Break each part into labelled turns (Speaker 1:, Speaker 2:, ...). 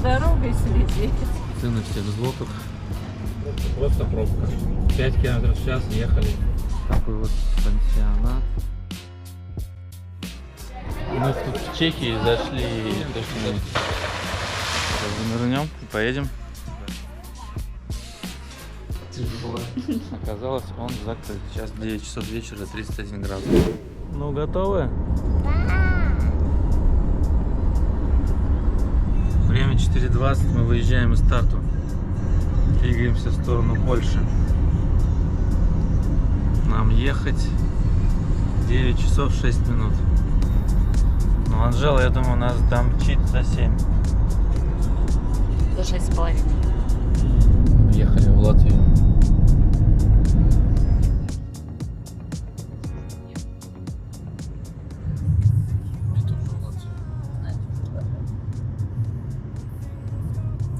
Speaker 1: дорогой следить.
Speaker 2: Цены всех злотых.
Speaker 3: Просто пробка. 5 км в час ехали.
Speaker 2: Такой вот пансионат. Мы тут в Чехии зашли. Сейчас занырнем и поедем. Оказалось, он закрыт. Сейчас 9 часов вечера, 31 градус. Ну, готовы? Время 4:20, мы выезжаем из Тарту. Двигаемся в сторону Польши. Нам ехать 9 часов 6 минут. Но Анжела, я думаю, нас домчит за 7.
Speaker 1: За 6,5.
Speaker 2: Ехали в Латвию.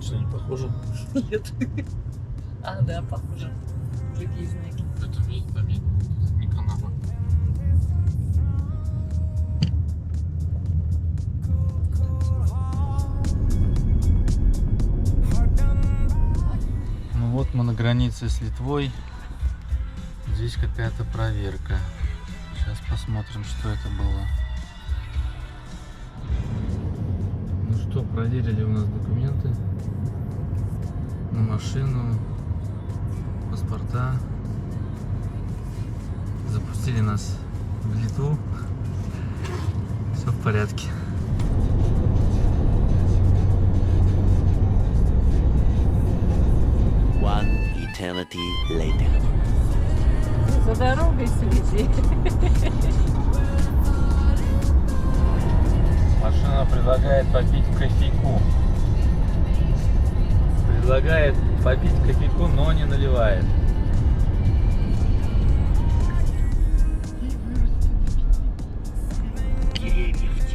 Speaker 2: Что, не похоже?
Speaker 1: Нет. А, да, похоже. Другие знаки.
Speaker 2: Это видно, не Канада. Ну вот мы на границе с Литвой. Здесь какая-то проверка. Сейчас посмотрим, что это было. Ну что, проверили у нас документы на машину, паспорта. Запустили нас в Литву. Все в порядке.
Speaker 4: One eternity later.
Speaker 1: За дорогой следить.
Speaker 2: Машина предлагает попить кофейку. Предлагает попить кофейку, но не наливает.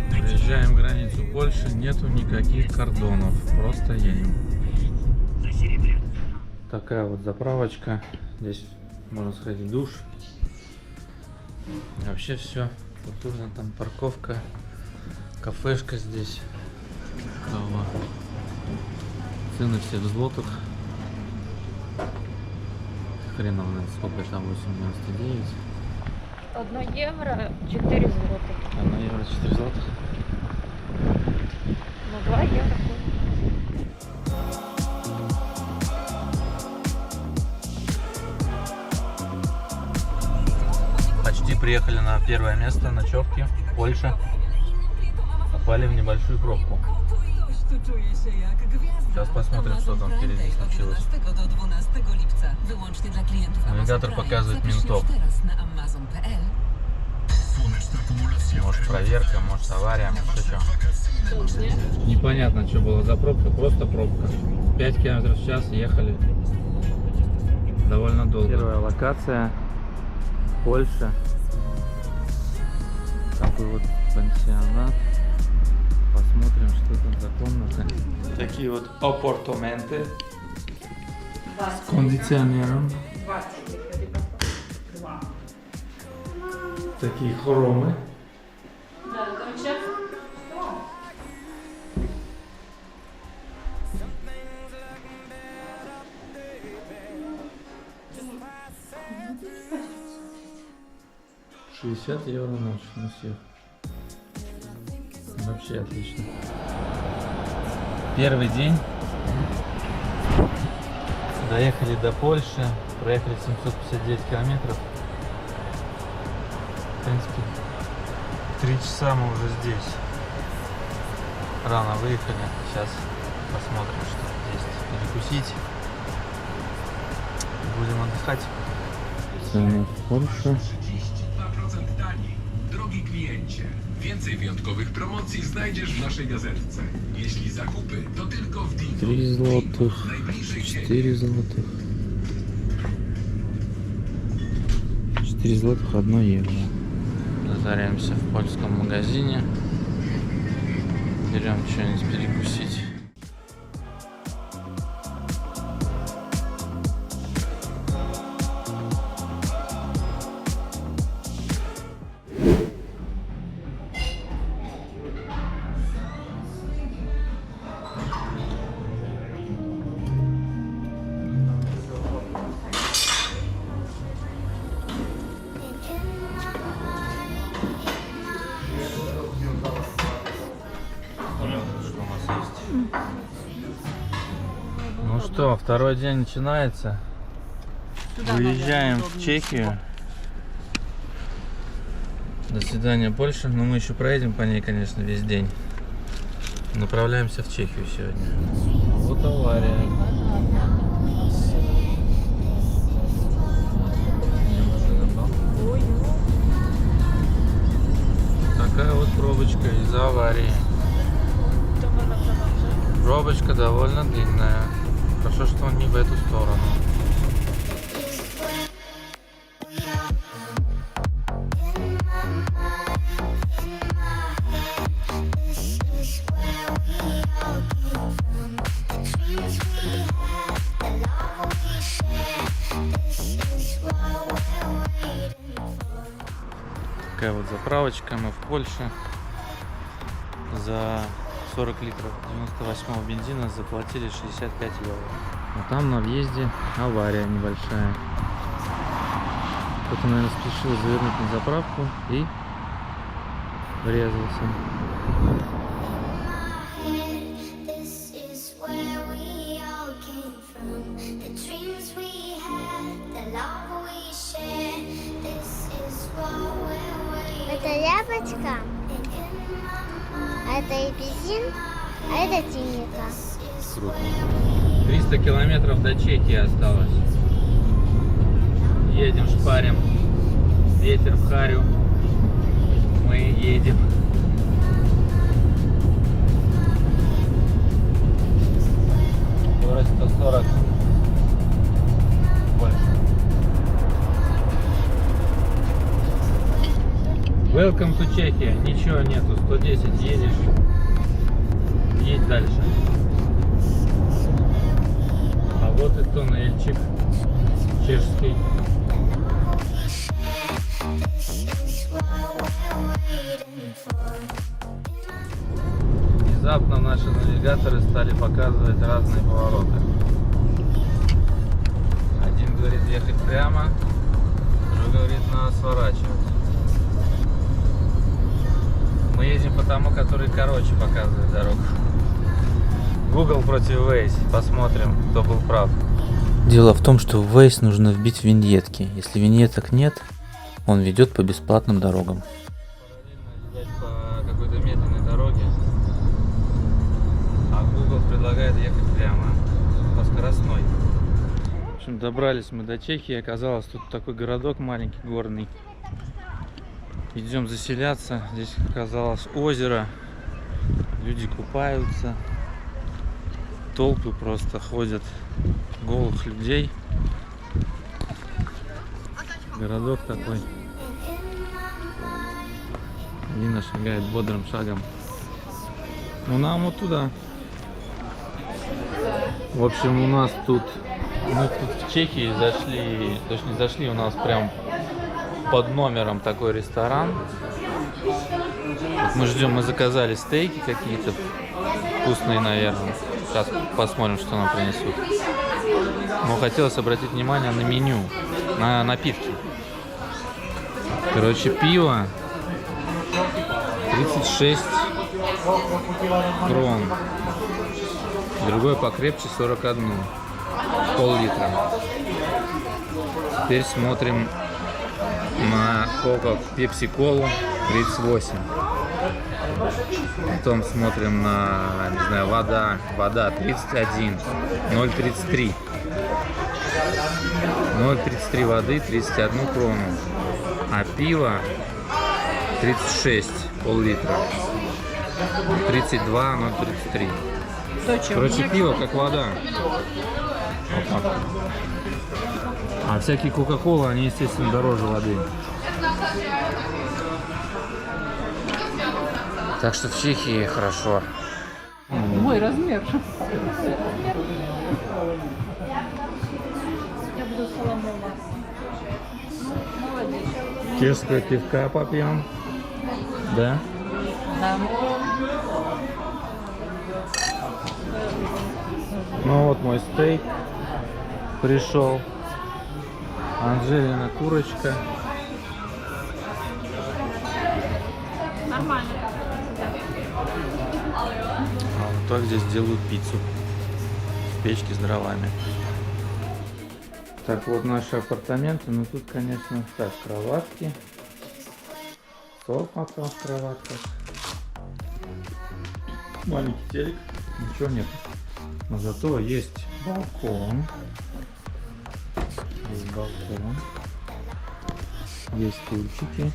Speaker 2: Проезжаем границу Польши, нету никаких кордонов, просто едем. Такая вот заправочка. Здесь можно сходить в душ. Вообще все культурно, там парковка, кафешка здесь. Дома. Цены все в злотых. Хрен знает, сколько там, 8,99.
Speaker 1: 1 евро 4 злотых.
Speaker 2: 1 евро 4 злотых.
Speaker 1: Ну, 2 евро.
Speaker 2: Почти приехали на первое место ночевки в Польше. Попали в небольшую пробку. Сейчас посмотрим, что там впереди случилось. Навигатор показывает ментов. Может проверка, может авария, может что.
Speaker 3: Непонятно, что было за пробка, просто пробка. 5 км в час ехали. Довольно долго.
Speaker 2: Первая локация. Польша. Такой вот пансионат. Посмотрим, что там за комната. Такие вот апартаменты с кондиционером. Такие хромы.
Speaker 1: Да, там сейчас.
Speaker 2: €60 ночь на всех. Вообще отлично. Первый день. Доехали до Польши. Проехали 759 километров. В принципе, 3 часа мы уже здесь. Рано выехали. Сейчас посмотрим, что есть перекусить. Будем отдыхать. Цены в Польше.
Speaker 5: 32% taniej. Drogi kliencie, więcej wyjątkowych promocji znajdziesz w naszej gazetce. Jeśli zakupy, to tylko w Dingo.
Speaker 2: 3 злотых,
Speaker 5: Najbliżej
Speaker 2: 4 злотых. 4 злотых, 1 евро. Затаримся в польском магазине. Берем что-нибудь перекусить. Ну что, второй день начинается. Выезжаем в Чехию. До свидания, Польша. Но мы еще проедем по ней, конечно, весь день. Направляемся в Чехию сегодня. Вот авария. Такая вот пробочка из-за аварии. Пробочка довольно длинная. Хорошо, что он не в эту сторону. Такая вот заправочка, мы в Польше. За 40 литров 98-го бензина заплатили 65 евро. А там на въезде авария небольшая. Кто-то, наверное, спешил завернуть на заправку и врезался.
Speaker 6: Это яблочко, а это апельсин, а это тимика.
Speaker 2: Круто.
Speaker 3: 300 километров до Чехии осталось. Едем, шпарим. Ветер в харю. Мы едем.
Speaker 2: Скорость 140. Больше.
Speaker 3: Welcome to Чехия. Ничего нету. 110 едешь. Едь дальше. А вот и туннельчик чешский. Внезапно наши навигаторы стали показывать разные повороты.
Speaker 2: Один говорит ехать прямо, другой говорит надо сворачивать. Мы едем по тому, который короче показывает дорогу. Google против Waze. Посмотрим, кто был прав.
Speaker 7: Дело в том, что в Waze нужно вбить виньетки. Если виньеток нет, он ведет по бесплатным дорогам.
Speaker 2: Параллельно ехать по какой-то медленной дороге, а Google предлагает ехать прямо по скоростной. В общем, добрались мы до Чехии. Оказалось, тут такой городок маленький, горный. Идем заселяться. Здесь оказалось озеро. Люди купаются. Толпы просто ходят голых людей. Городок такой. Лина шагает бодрым шагом. Ну нам вот туда. В общем, у нас тут... Мы тут в Чехии зашли... Точнее, зашли у нас прям под номером такой ресторан. Вот мы ждем, мы заказали стейки какие-то вкусные, наверное. Сейчас посмотрим, что нам принесут. Но хотелось обратить внимание на меню, на напитки. Короче, пиво 36 крон. Другое покрепче 41. Пол-литра. Теперь смотрим на пепси-колу 38. Потом смотрим на, не знаю, вода 31, 0,33. 0,33 воды, 31 крону. А пиво 36, пол-литра. 32, 0,33. Короче, пиво как вода. Вот так. А всякие кока-колы, они, естественно, дороже воды. Так что в Чехии хорошо.
Speaker 1: Мой размер. Я буду соломова. Молодец.
Speaker 2: Чешское пивка попьем. Да?
Speaker 1: Да.
Speaker 2: Ну вот мой стейк пришел. Анжелина курочка.
Speaker 1: Нормально.
Speaker 2: А вот так здесь делают пиццу. печки с дровами. Так, вот наши апартаменты. Ну тут, конечно, так, кроватки. Софа там в кроватках. Маленький телек. Ничего нет. Но зато есть балкон. Есть балкон. Есть стульчики.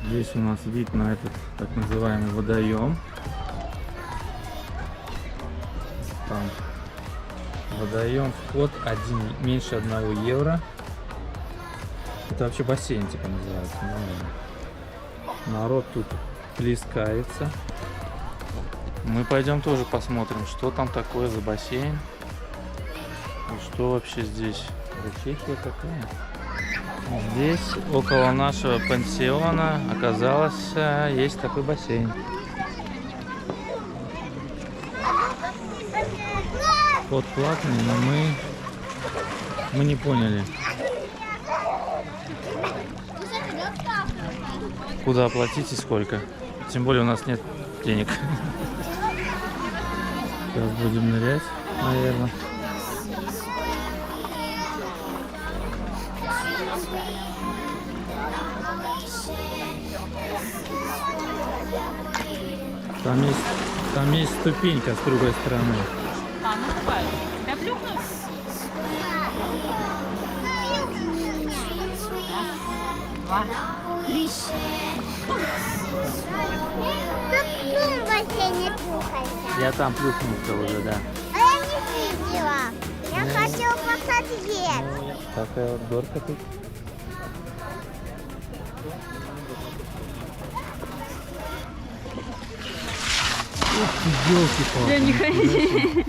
Speaker 2: Здесь у нас вид на этот так называемый водоем. Там водоем, вход меньше 1 евро. Это вообще бассейн типа называется. Народ тут плескается. Мы пойдем тоже посмотрим, что там такое за бассейн. И что вообще здесь. Это Чехия такая. Здесь, около нашего пансиона, оказалось, есть такой бассейн. Вход платный, но мы не поняли, куда оплатить и сколько. Тем более у нас нет денег. Сейчас будем нырять, наверное. Там есть ступенька с другой стороны.
Speaker 1: А, ну давай. Тебя плюхнуть? Два.
Speaker 6: Тут в бассейне плюхайся.
Speaker 2: Я там плюхнулся уже, да.
Speaker 6: А я не видела. Я хотела посмотреть.
Speaker 2: Такая вот горка тут. Ёлки-палки.
Speaker 1: Я не хочу.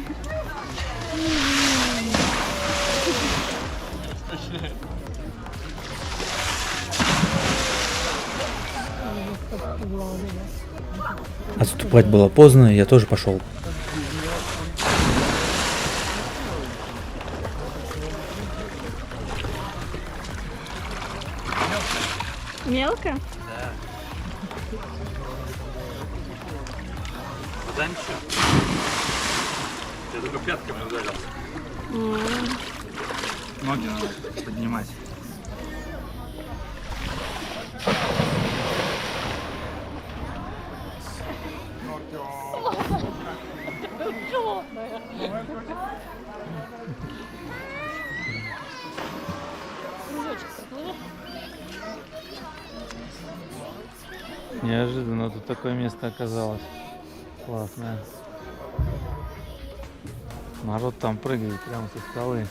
Speaker 7: Отступать было поздно, я тоже пошел.
Speaker 1: Мелко?
Speaker 2: Да ничего. Я только пятками ударил. Ноги надо поднимать. Неожиданно тут такое место оказалось. Классное. Народ там прыгает прямо со скалы.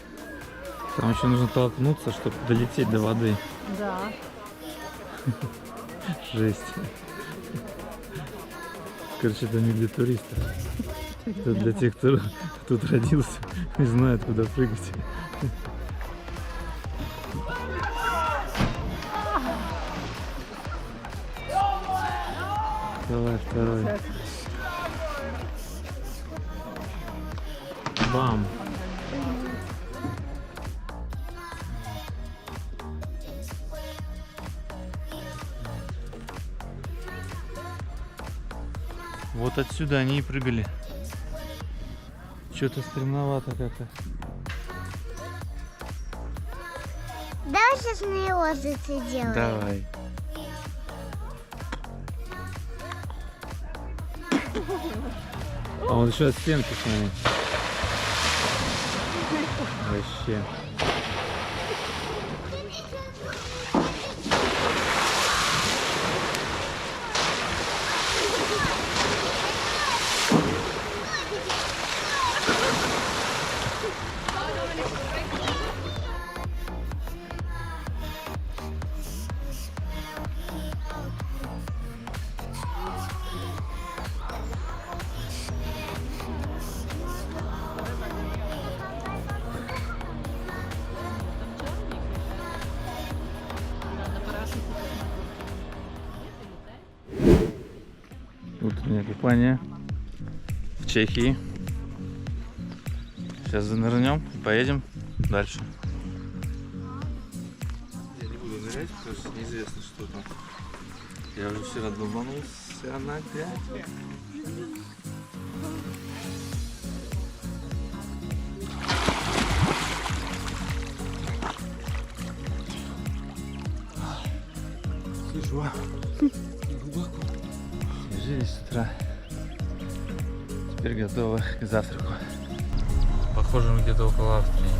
Speaker 2: Там еще нужно толкнуться, чтобы долететь до воды.
Speaker 1: Да.
Speaker 2: Жесть. Короче, это не для туристов. Это для тех, кто тут родился и знает, куда прыгать. Давай второй. Бам. Вот отсюда они и прыгали. Что-то стремновато как-то.
Speaker 6: Давай сейчас на его зацедем.
Speaker 2: Давай. А он еще от стенки смотри. Вообще. Утреннее купание в Чехии. Сейчас занырнем и поедем дальше. Я не буду нырять, потому что неизвестно, что там. Я уже вчера долбанулся на 5. Хорошо. Глубоко. Освежились с утра. Теперь готовы к завтраку. Похоже, мы где-то около Австрии.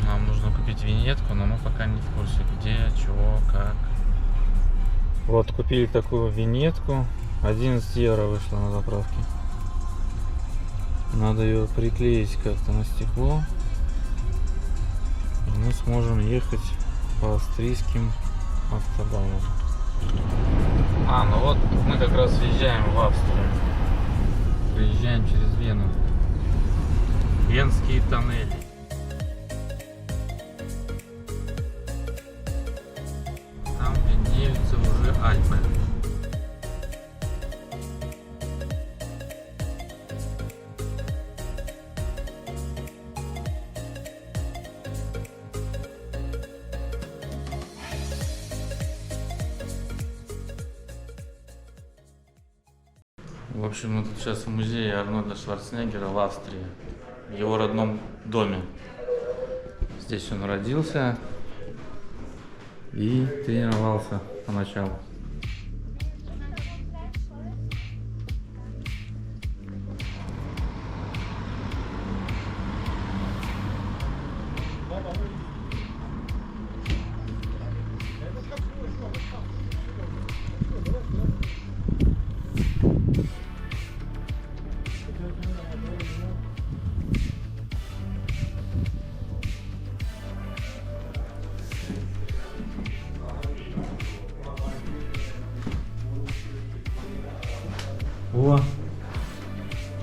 Speaker 2: Нам нужно купить виньетку, но мы пока не в курсе, где, чего, как. Вот, купили такую виньетку. 11 евро вышло на заправке. Надо ее приклеить как-то на стекло. И мы сможем ехать по австрийским автобанам. Ну вот мы как раз въезжаем в Австрию. Приезжаем через Вену. Венские тоннели. Там виднеются уже Альпы. В общем, мы тут сейчас в музее Арнольда Шварценеггера в Австрии, в его родном доме. Здесь он родился и тренировался поначалу.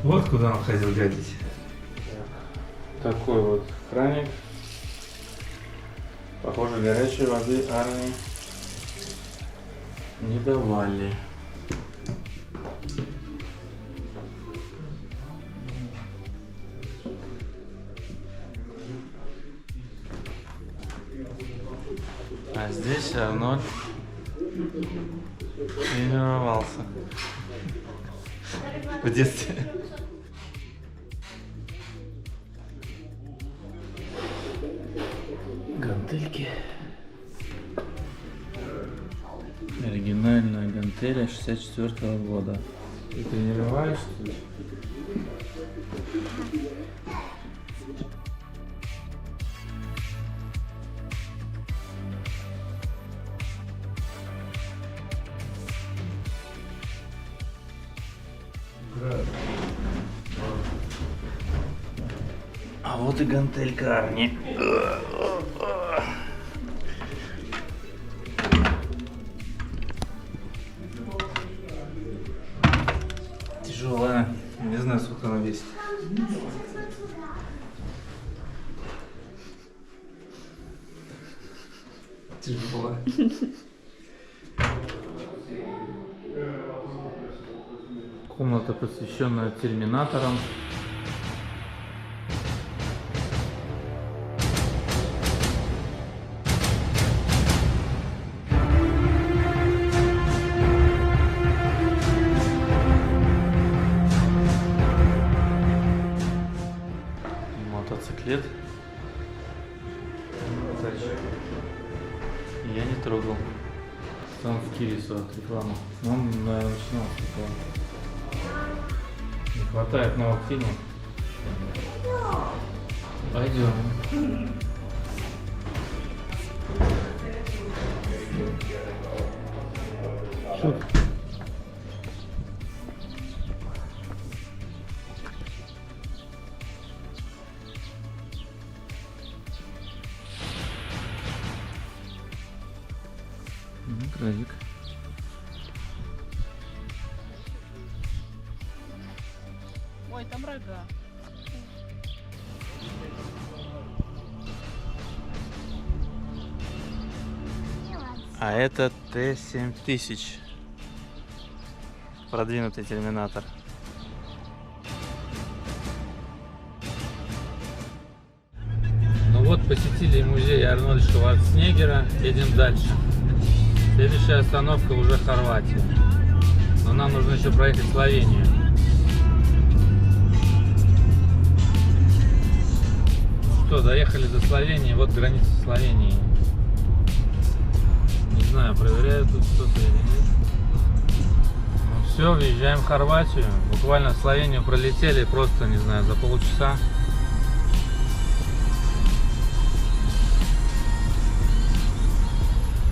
Speaker 2: Вот куда он ходил гадить. Такой вот краник. Похоже, горячей воды Арни не давали. А здесь Арнольд тренировался в детстве. Гантельки. Оригинальная гантеля 64-го года. Ты тренироваешься? А вот и гантелька Арни. Тяжелая. Не знаю, сколько она весит. Тяжелая. Комната, посвященная терминаторам. Мотоциклет. Я не трогал. Там в Кирису от рекламы. Он, наверное, начинал с рекламы. Не хватает новых фильмов. Пойдем. Шут. Кразик.
Speaker 1: Ой, там рога.
Speaker 2: А это Т-7000. Продвинутый терминатор. Ну вот, посетили музей Арнольда Шварценеггера. Едем дальше. Следующая остановка уже Хорватия. Но нам нужно еще проехать Словению. Что, доехали до Словении. Вот граница Словении.
Speaker 3: знаю, проверяют тут что-то или нет. Ну все, въезжаем в Хорватию. Буквально в Словению пролетели просто, не знаю, за полчаса.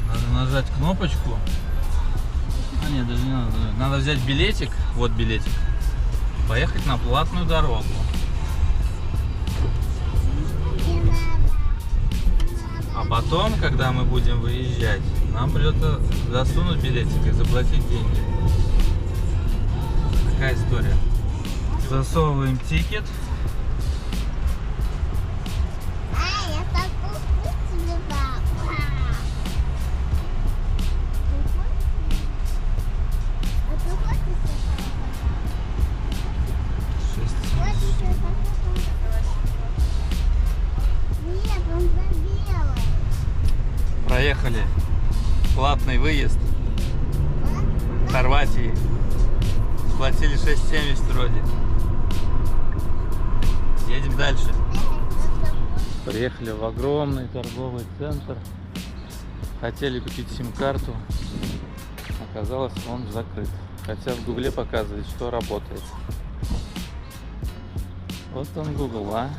Speaker 3: Надо нажать кнопочку. А нет, даже не надо. Надо взять билетик. Вот билетик. Поехать на платную дорогу. А потом, когда мы будем выезжать, нам придется засунуть билетик и заплатить деньги. Такая история. Засовываем тикет.
Speaker 6: Я так вкусно, папа. А ты хочешь?
Speaker 2: 6.
Speaker 6: Нет, он забелый.
Speaker 2: Проехали. Платный выезд в Хорватии. Платили 6,70 вроде. Едем дальше. Приехали в огромный торговый центр. Хотели купить сим-карту. Оказалось, он закрыт. Хотя в Гугле показывает, что работает. Вот он Google, а?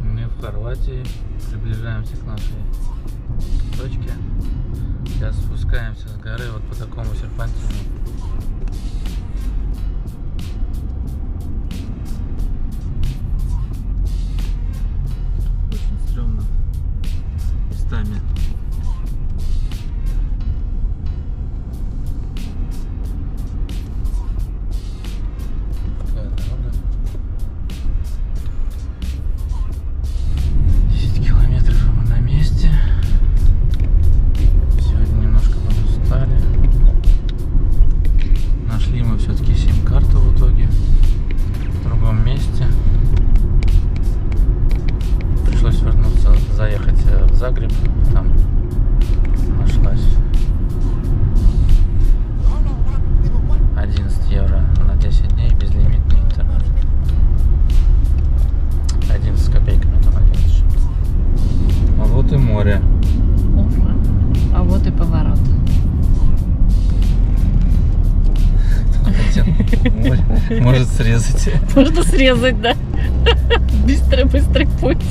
Speaker 2: Мы в Хорватии, приближаемся к нашей точке. Сейчас спускаемся с горы вот по такому серпантину. Очень стрёмно местами. Такая дорога. 10 километров, и мы на месте. Сегодня немножко подустали. Нашли мы все-таки сим-карту в итоге в другом месте. Пришлось вернуться, заехать в Загреб. Там нашлась 11 евро на 10 дней, безлимитный интернет. 11 с копейками там 11. А вот и море.
Speaker 1: А вот и поворот.
Speaker 2: Может срезать.
Speaker 1: Можно срезать, да? Быстрый путь.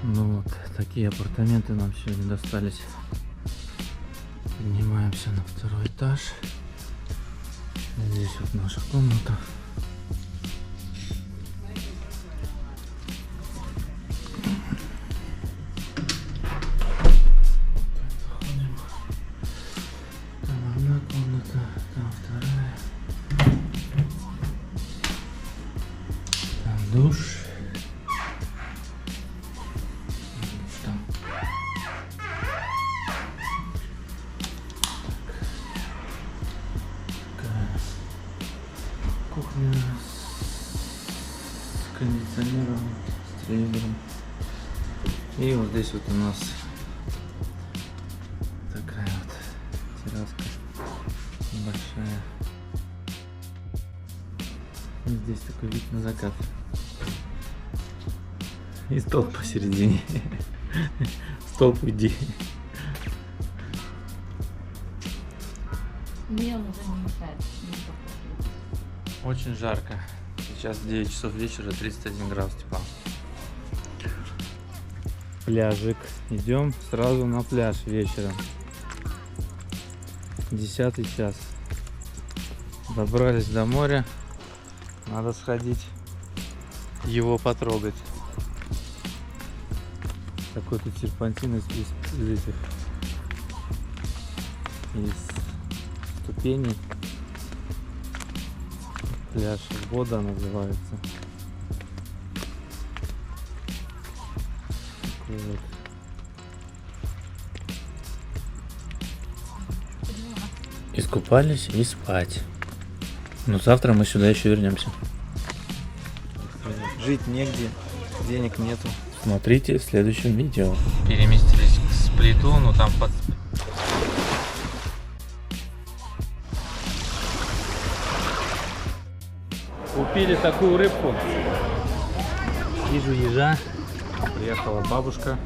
Speaker 2: Ну вот, такие апартаменты нам сегодня достались. Поднимаемся на второй этаж. Здесь вот наша комната. Заходим. Там одна комната, там вторая. Там душ. Там. Кухня с кондиционером, с телевизором. И вот здесь вот у нас такая вот терраска большая. И здесь такой вид на закат. И столб посередине. Столб уйди.
Speaker 1: Мне он уже не мешает.
Speaker 2: Очень жарко. Сейчас 9 часов вечера, 31 градус тепла. Пляжик. Идем сразу на пляж вечером. 10 час. Добрались до моря. Надо сходить его потрогать. Такой тут серпантин из этих из ступеней. Пляж Вода называется. Такой вот.
Speaker 7: Искупались и спать. Но завтра мы сюда еще вернемся.
Speaker 2: Жить негде, денег нету.
Speaker 7: Смотрите в следующем видео.
Speaker 3: Переместились к Сплиту, но там под...
Speaker 2: Купили такую рыбку.
Speaker 3: Вижу ежа.
Speaker 2: Приехала бабушка.